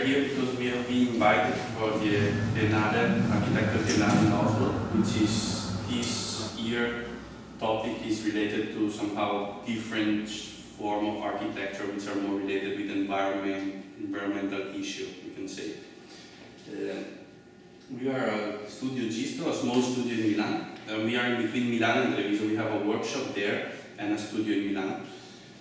are here because we have been invited for the Triennale, Architekturtriennale in Oslo, which is this year topic is related to somehow different form of architecture which are more related with environmental issue, we can say. We are a studio GISTO, a small studio in Milan. We are in between Milan and Treviso. We have a workshop there and a studio in Milan.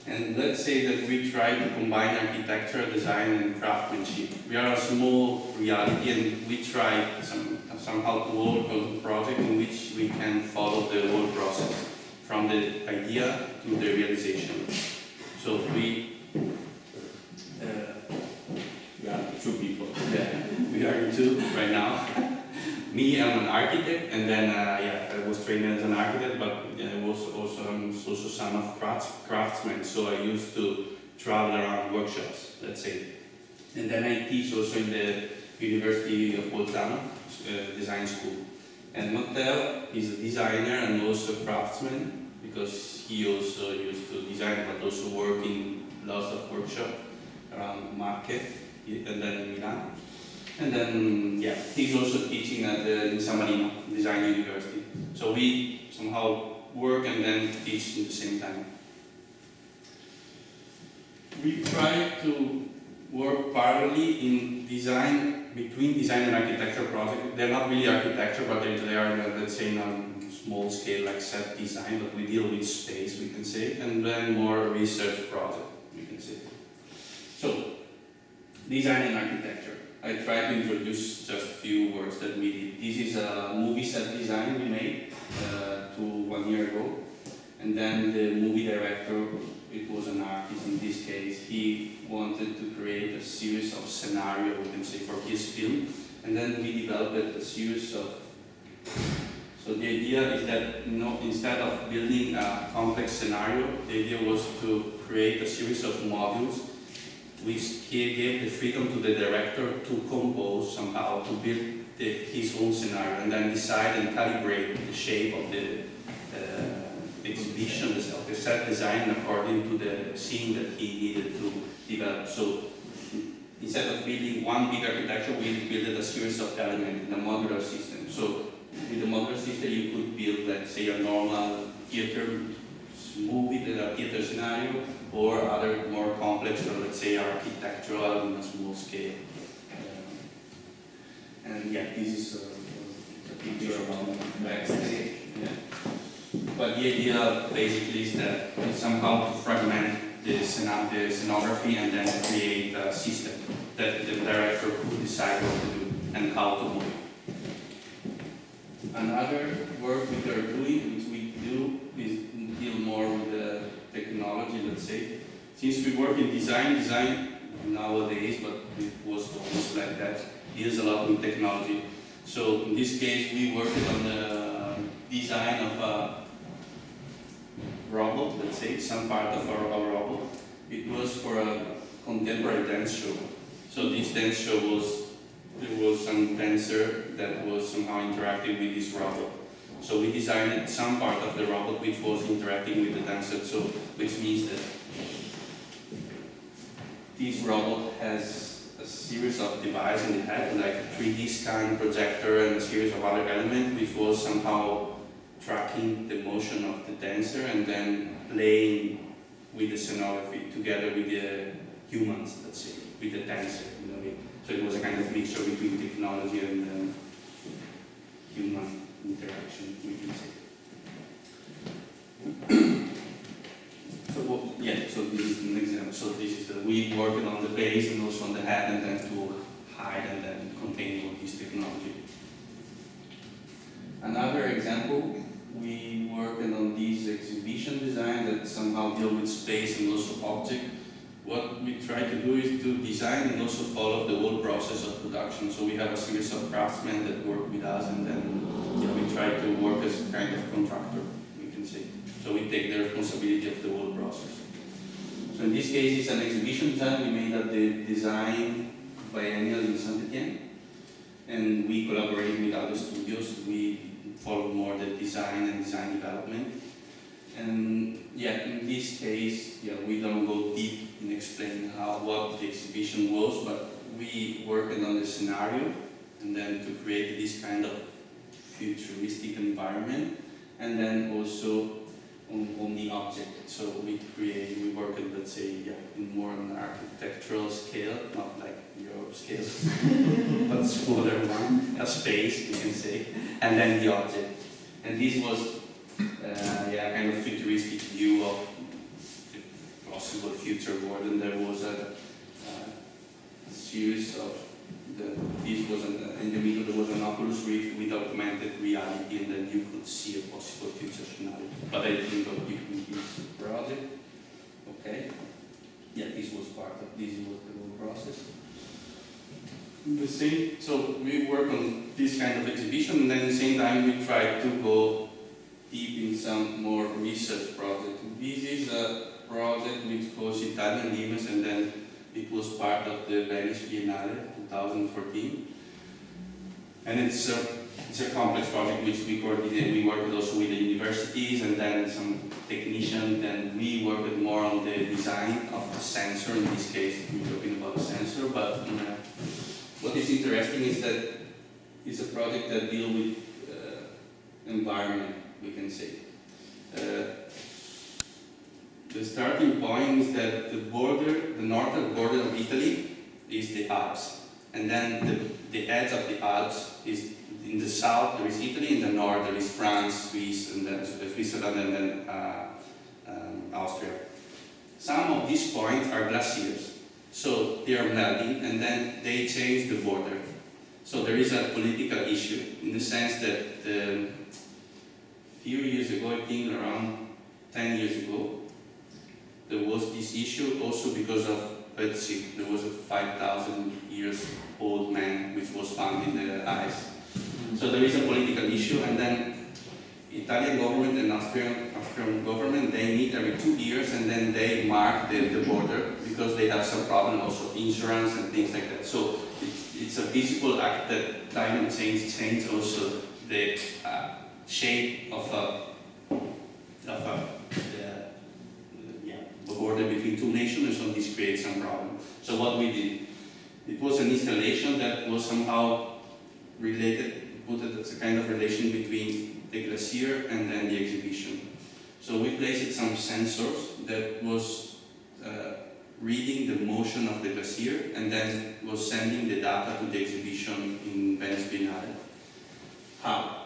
And let's say that we try to combine architecture, design and craftsmanship. We are a small reality and we try somehow to work on a project in which we can follow the whole process from the idea to the realization. So we are two people. Yeah, we are two right now. Me, I'm an architect, and then I was trained as an architect, but I was also son of craftsman, so I used to travel around workshops, let's say. And then I teach also in the University of Bolzano, design school. And Matteo is a designer and also a craftsman, because he also used to design, but also work in lots of workshops around Marche, and then in Milan. And then, he's also teaching at in San Marino Design University. So we somehow work and then teach at the same time. We try to work parallelly in design, between design and architecture projects. They're not really architecture, but they are, let's say, on small scale, like set design, but we deal with space, we can say, and then more research project, we can say. So, design and architecture. I try to introduce just a few words that we did. This is a movie set design we made 1 year ago. And then the movie director, it was an artist in this case, he wanted to create a series of scenarios, we can say, for his film. And then we developed a series of... So the idea is that instead of building a complex scenario, the idea was to create a series of modules which gave the freedom to the director to compose somehow, to build his own scenario, and then decide and calibrate the shape of the exhibition, the set design according to the scene that he needed to develop. So instead of building one big architecture, we built a series of elements in a modular system. So with the modular system, you could build, let's say, a normal theater movie, a theater scenario, or other more complex, or let's say architectural on a small scale. And this is a picture of backstage. Yeah. But the idea basically is that somehow to fragment the scenography and then create a system that the director could decide what to do and how to move. Another work we are doing, which we do, is deal more with the technology, let's say. Since we work in design nowadays, but it was always like that, deals a lot with technology. So in this case, we worked on the design of a robot, let's say, some part of our robot. It was for a contemporary dance show. So this dance show there was some dancer that was somehow interacting with this robot. So we designed some part of the robot which was interacting with the dancer, which means that this robot has a series of devices in the head, like a 3D scan projector and a series of other elements, which was somehow tracking the motion of the dancer and then playing with the scenography together with the humans, let's say, with the dancer. So it was a kind of mixture between technology and human interaction, we can say. So this is an example. So this is we worked on the base and also on the head, and then to hide and then contain all this technology. Another example, we worked on this exhibition design that somehow deal with space and also object. What we try to do is to design and also follow the whole process of production. So we have a series of craftsmen that work with us, and then we try to work as a kind of contractor, we can say. So we take the responsibility of the whole process. So in this case, it's an exhibition design. We made at the design biennial in Saint-Étienne, and we collaborate with other studios. We follow more the design and design development. And in this case, we don't go deep in explaining what the exhibition was, but we worked on the scenario, and then to create this kind of futuristic environment, and then also on the object. So we work at, let's say, in more an architectural scale, not like your scale, but smaller one, a space, you can say, and then the object. And this was, kind of futuristic view of the possible future world, and there was a series of, this was in the middle, there was an Oculus Rift with augmented reality, and then you could see a possible future scenario. But I think of this project, okay? Yeah, this was the whole process. The same, so we work on this kind of exhibition, and then at the same time we try to go deep in some more research project. This is a project which goes Italian, and then it was part of the BASIS Biennale 2014. And it's a complex project which we coordinate. We worked also with the universities and then some technicians, and we worked more on the design of the sensor. In this case, we're talking about a sensor, but what is interesting is that it's a project that deals with environment, we can say. The starting point is that the northern border of Italy is the Alps, and then the edge of the Alps is in the south. There is Italy, in the north there is France, Swiss, and then Switzerland, and then Austria. Some of these points are glaciers, so they are melting, and then they change the border. So there is a political issue in the sense that a few years ago, I think around 10 years ago, there was this issue also because of Ötzi. There was a 5,000 years old man which was found in the ice. So there is a political issue, and then Italian government and Austrian government, they meet every 2 years, and then they mark the border because they have some problem also, insurance and things like that. So it's a visible act that climate change also the shape of the border between two nations, and so this creates some problem. So what we did, it was an installation that was somehow related, put it as a kind of relation between the glacier and then the exhibition. So we placed some sensors that was reading the motion of the glacier, and then was sending the data to the exhibition in BASIS Biennale. How?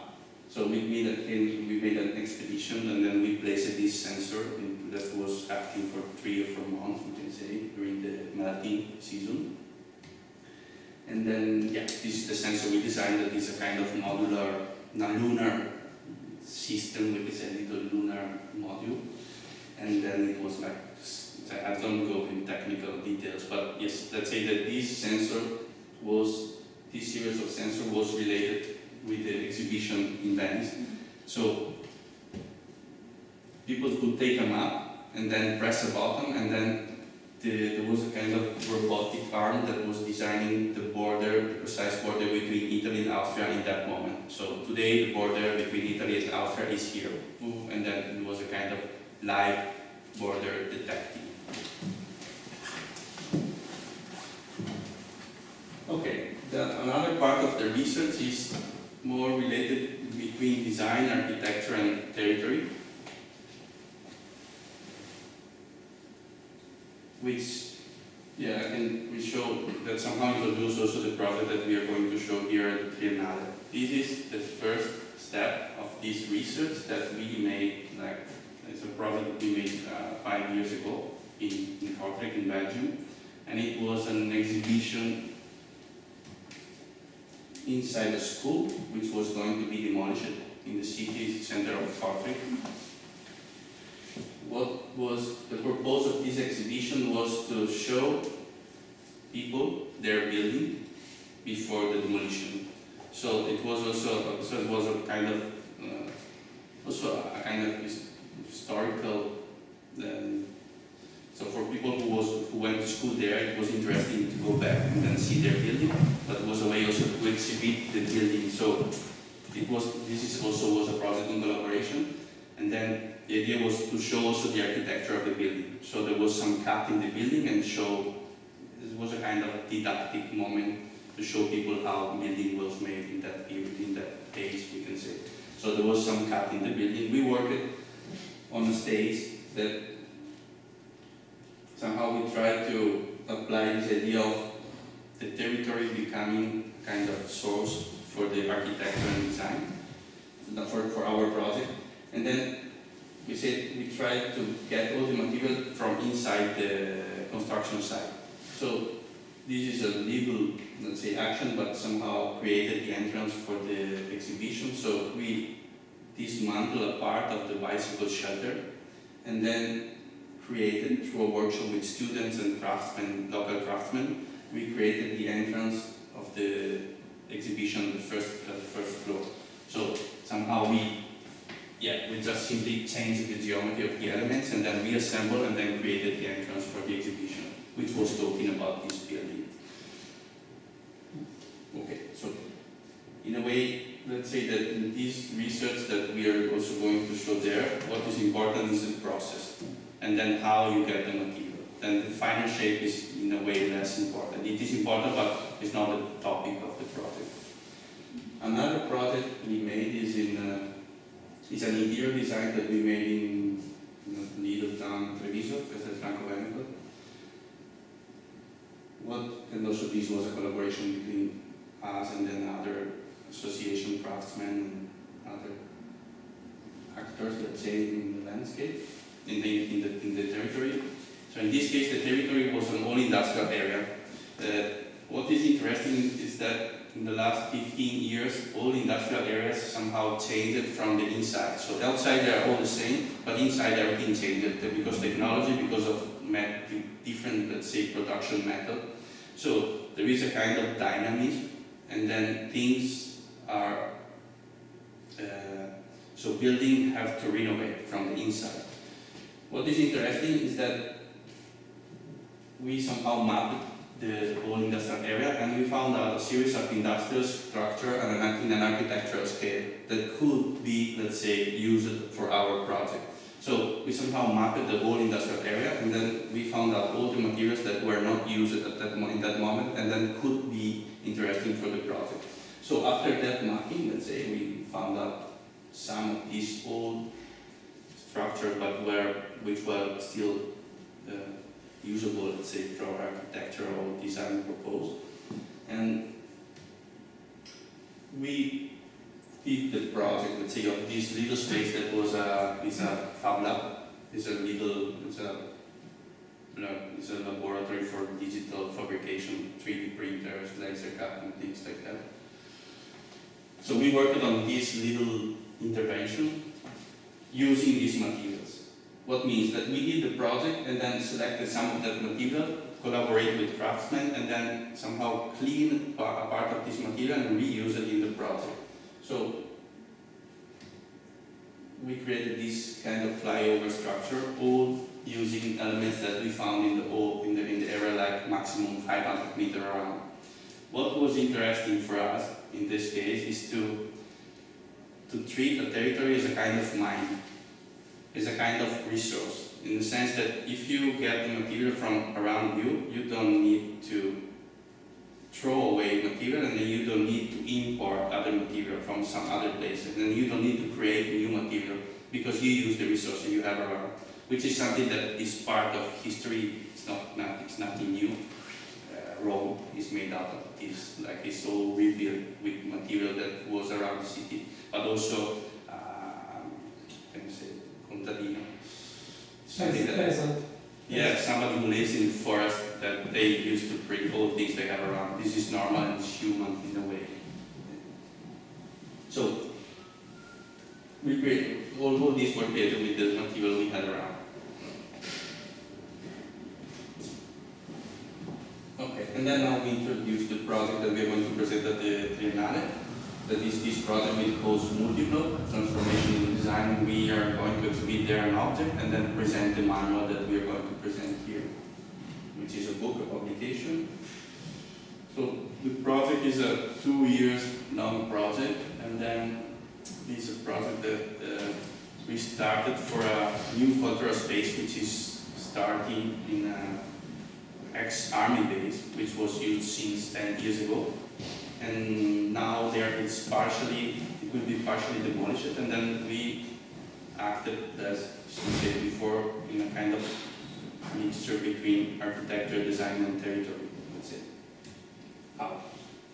So we made an expedition, and then we placed this sensor that was acting for 3 or 4 months, we can say, during the melting season. And then, this is the sensor we designed. That is a kind of modular, lunar system, we can say, little lunar module. And then it was like, I don't go in technical details, but yes, let's say that this series of sensors was related with the exhibition in Venice. So people could take a map and then press a button, and then there was a kind of robotic arm that was designing the precise border between Italy and Austria in that moment. So today the border between Italy and Austria is here, and then it was a kind of live border detecting. Okay, another part of the research is more related between design, architecture, and territory, which, we show that somehow introduce also the project that we are going to show here at the Triennale. This is the first step of this research that we made, it's a project we made 5 years ago in Kortrijk in Belgium, and it was an exhibition inside a school which was going to be demolished in the city center of Kortrijk. What was the purpose of this exhibition was to show people their building before the demolition. So it was also a kind of historical. So for people who went to school there, it was interesting to go back and then see their building, but it was a way also to exhibit the building. So this was a project in collaboration, and then the idea was to show also the architecture of the building. So there was some cut in the building and show was a kind of a didactic moment to show people how building was made in that period, in that age, we can say. So there was some cut in the building. We worked on a stage that somehow we tried to apply this idea of the territory becoming kind of source for the architecture and design for our project. And then we said we tried to get all the material from inside the construction site. So this is a legal, let's say, action, but somehow created the entrance for the exhibition. So we dismantled a part of the bicycle shelter and then created, through a workshop with students and craftsmen, local craftsmen, we created the entrance of the exhibition, the first floor. So somehow we just simply changed the geometry of the elements and then reassembled and then created the entrance for the exhibition, which was talking about this building. Okay, so in a way, let's say that in this research that we are also going to show there, what is important is the process and then how you get the material. Then the final shape is in a way less important. It is important, but it's not the topic of the project. Another project we made is it's an interior design that we made in little town Treviso, Castelfranco Veneto. And also this was a collaboration between us and then other association craftsmen and other actors, let's say, in the landscape, in the territory. So in this case, the territory was an all-industrial area. What is interesting is that in the last 15 years, all industrial areas somehow changed from the inside. So outside they are all the same, but inside everything changed because technology, because of different, let's say, production method. So there is a kind of dynamism, and then things are, so buildings have to renovate from the inside. What is interesting is that we somehow mapped the whole industrial area and we found out a series of industrial structure and in an architectural scale that could be, let's say, used for our project. So we somehow mapped the whole industrial area and then we found out all the materials that were not used at that in that moment and then could be interesting for the project. So after that mapping, let's say, we found out some of these old structures but which were still usable, let's say, for architectural design purpose. And we did the project, let's say, of this little space that was is a fab lab. It's a laboratory for digital fabrication, 3D printers, laser cutting, things like that. So we worked on this little intervention using these materials. What means that we did the project and then selected some of that material, collaborate with craftsmen, and then somehow clean a part of this material and reuse it in the project. So we created this kind of flyover structure, all using elements that we found in the area, like maximum 500 meters around. What was interesting for us in this case is to treat a territory as a kind of mine. Is a kind of resource, in the sense that if you get the material from around you, you don't need to throw away material and then you don't need to import other material from some other places and you don't need to create new material because you use the resources you have around, which is something that is part of history. It's nothing new. Rome is made out of this, like it's all rebuilt with material that was around the city, but also contadino. Somebody who lives in the forest that they used to bring all things they have around. This is normal and it's human in a way. So we create all these were created with the material we had around. Okay, and then now we introduce the project that we are going to present at the Triennale. That is this project we call Multiplo, transformation in design. We are going to exhibit there an object and then present the manual that we are going to present here, which is a book, a publication. So the project is a 2 years long project, and then this is a project that we started for a new cultural space, which is starting in ex-army base, which was used since 10 years ago. And now it will be partially demolished, and then we acted, as we said before, in a kind of mixture between architecture, design, and territory. That's it.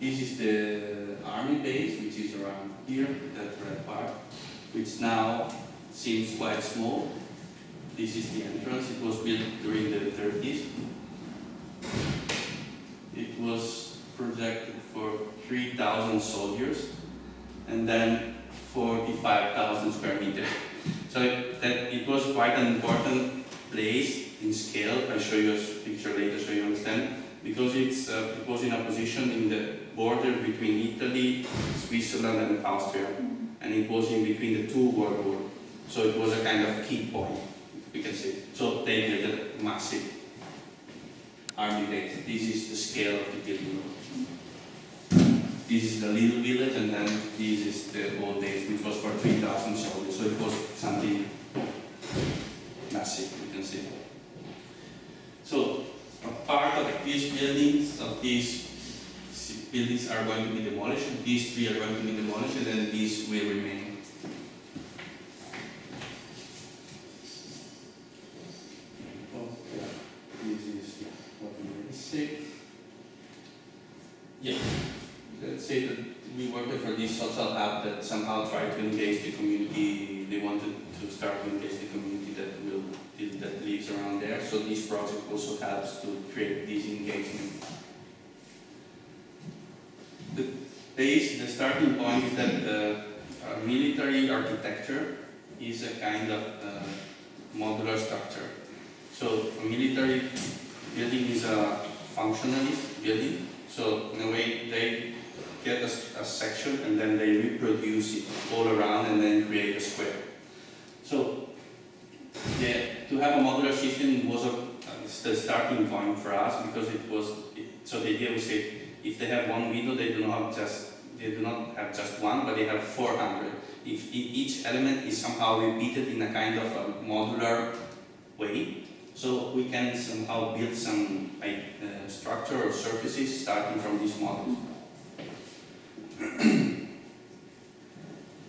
This is the army base, which is around here, that red part, which now seems quite small. This is the entrance. It was built during the 30s. It was projected for 3,000 soldiers and then 45,000 square meters. So it was quite an important place in scale. I'll show you a picture later so you understand. Because it was in a position in the border between Italy, Switzerland and Austria. And it was in between the two world wars. So it was a kind of key point, we can say. So they built a massive army base. This is the scale of the building. This is the little village, and then this is the old days, which was for 3,000 soldiers. So it was something massive, you can say. So a part of these buildings are going to be demolished. These three are going to be demolished, and then these will remain. This is what we say. Yeah. Let's say that we worked for this social hub that somehow tried to engage the community. They wanted to start to engage the community that lives around there. So this project also helps to create this engagement. The starting point is that military architecture is a kind of modular structure. So a military building is a functionalist building. So in a way they get a section and then they reproduce it all around and then create a square. So to have a modular system was the starting point for us, because so the idea was that if they have one window, they do not have just one, but they have 400. If each element is somehow repeated in a kind of a modular way, so we can somehow build some structure or surfaces starting from these models.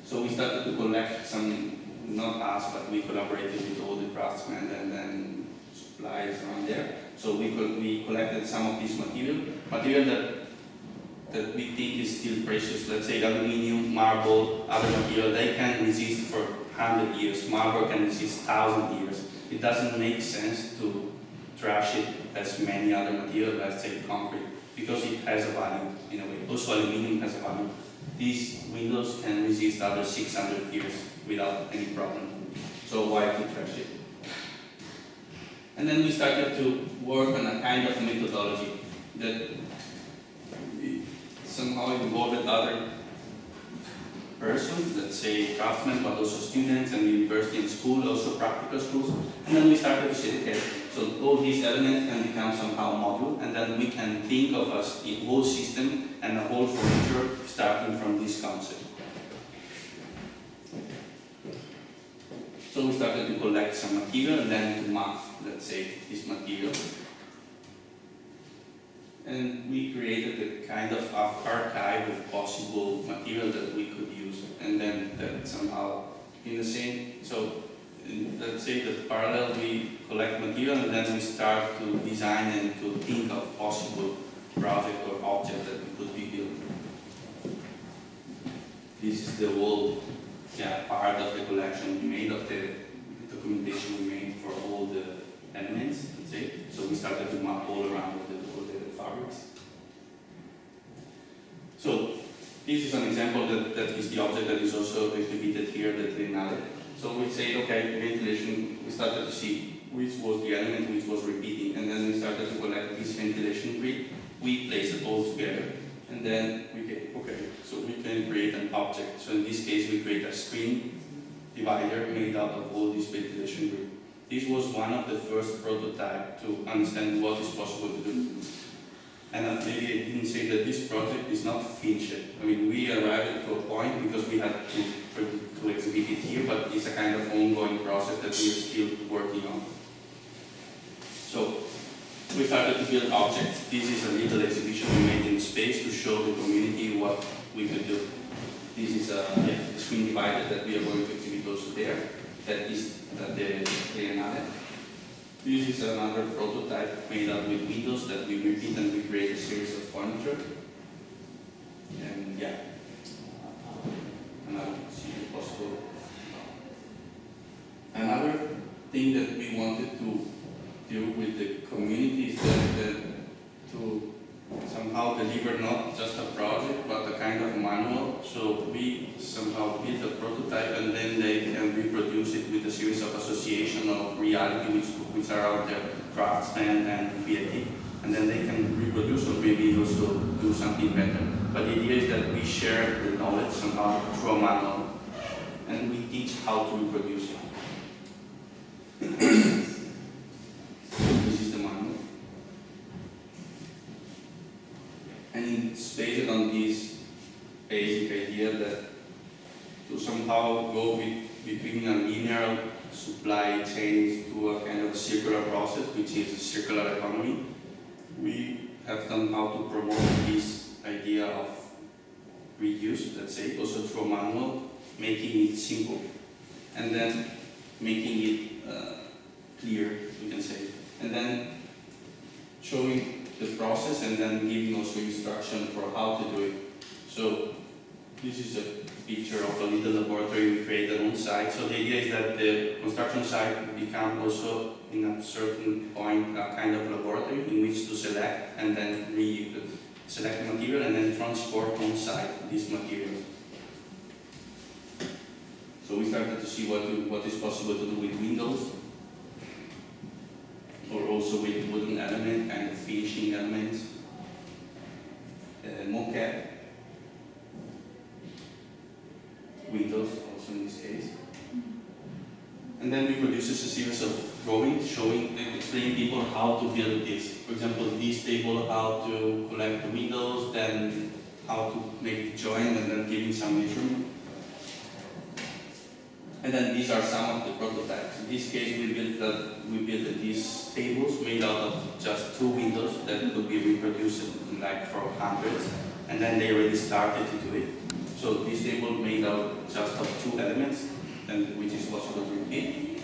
So we started to collect some, not us, but we collaborated with all the craftsmen and then suppliers around there. So we collected some of this material that we think is still precious. Let's say aluminium, marble, other material, they can resist for 100 years. Marble can resist 1,000 years. It doesn't make sense to trash it as many other materials, let's say concrete, because it has a value in a way. Also aluminium has a value. These windows can resist other 600 years without any problem. So why to trash it? And then we started to work on a kind of methodology that somehow involved other persons, let's say craftsmen, but also students and university and school, also practical schools. And then we started to say, okay, so all these elements can become somehow module, and then we can think of as a whole system and a whole furniture starting from this concept. So we started to collect some material and then to map, let's say, this material. And we created a kind of archive of possible material that we could use. And then that somehow, in the same, so let's say that parallel we collect material and then we start to design and to think of possible project or object that could be built. This is the whole part of the collection we made, of the documentation we made for all the elements, let's say. So we started to map all around all the fabrics. So this is an example that is the object that is also exhibited here, the triennale. So we say, okay, ventilation, we started to see which was the element which was repeating, and then we started to collect this ventilation grid. We placed it all together, and then we get, okay, so we can create an object. So in this case, we create a screen divider made out of all this ventilation grid. This was one of the first prototypes to understand what is possible to do. And maybe I didn't say that this project is not finished. I mean, we arrived to a point because we had to exhibit it here, but it's a kind of ongoing process that we are still working on. So we started to build objects. This is a little exhibition we made in space to show the community what we could do. This is a screen divider that we are going to exhibit also there. That is the Triennale. This is another prototype made up with windows that we repeat and we create a series of furniture. And yeah, another possible. Another thing that we wanted to do with the community is that to somehow deliver not just a project but a kind of manual. So we somehow build a prototype and then they can reproduce it with a series of association of reality which are out there, craftsmen and creative. And then they can reproduce or maybe also do something better. But the idea is that we share the knowledge somehow through a manual and we teach how to reproduce it. This is the manual. And it's based on this basic idea that to somehow go between a linear supply chain to a kind of circular process, which is a circular economy, we have done how to promote this idea of reuse, let's say, also through a manual, making it simple, and then making it clear, we can say, and then showing the process and then giving also instruction for how to do it. So this is a picture of a little laboratory we created on site. So the idea is that the construction site become also in a certain point a kind of laboratory in which to select and then select the material and then transport on site these materials. So we started to see what is possible to do with windows, or also with wooden element, kind of finishing elements, moquette, windows also in this case. And then we produce a series of drawings showing, explaining people how to build this. For example, this table, how to collect the windows, then how to make the joint, and then giving some measurement. And then these are some of the prototypes. In this case, we built these tables made out of just 2 windows that could be reproduced like for hundreds. And then they already started to do it. So this table made out just of 2 elements, and which is possible to repeat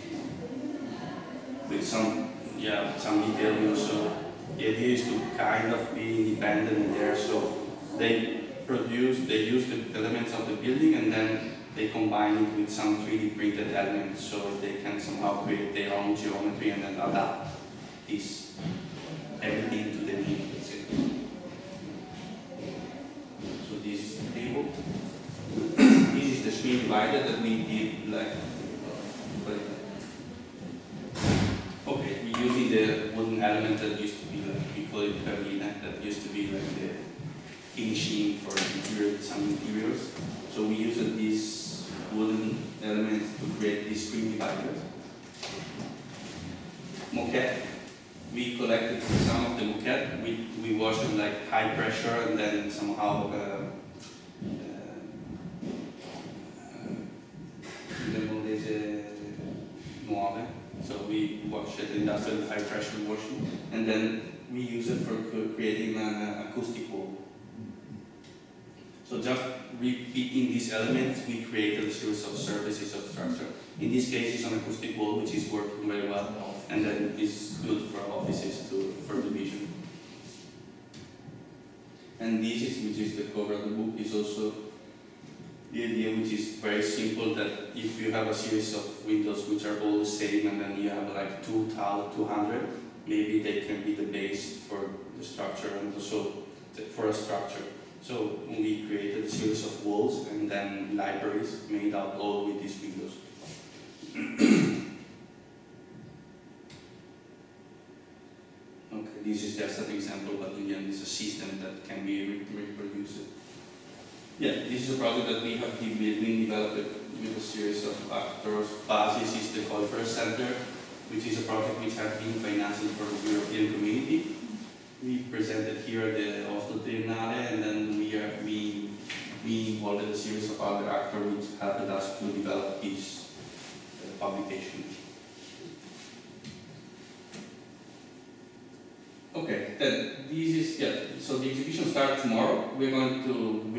with some detail. So the idea is to kind of be independent there. So they use the elements of the building and then they combine it with some 3D printed elements so they can somehow create their own geometry and then adapt everything to the need, let's say. So this is the table. This is the screen divider that we did okay, we're using the wooden element that used to be we call it perlina, that used to be like the finishing for some interiors. So we used these wooden elements to create these screen dividers. Moquette. We collected some of the moquette. We washed it like high pressure and then somehow so we wash it industrial high pressure washing, and then we use it for creating an acoustic wall. So just repeating these elements, we created a series of surfaces of structure. In this case, it's an acoustic wall, which is working very well, and then it's good for offices for division. And this is, which is the cover of the book, is also the idea, which is very simple, that if you have a series of windows which are all the same, and then you have like 200, maybe they can be the base for the structure and also for a structure. So we created a series of walls and then libraries made out all with these windows. Okay, this is just an example, but in the end it's a system that can be reproduced. Yeah, this is a project that we have been developed with a series of actors. BASIS is the Cultura Center, which is a project which has been financed for the European community. We presented here the Oslo Triennale, and then we involved a series of other actors which helped us to develop this publication. that this is, so the exhibition starts tomorrow. We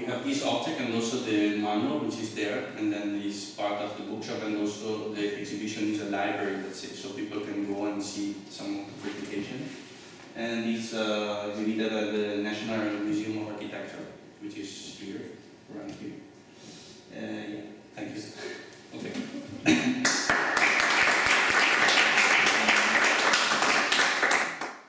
have this object and also the manual which is there, and then this part of the bookshop, and also the exhibition is a library, let's say, so people can go and see some of the publication. And it's exhibited at the National Museum of Architecture, which is here, around here.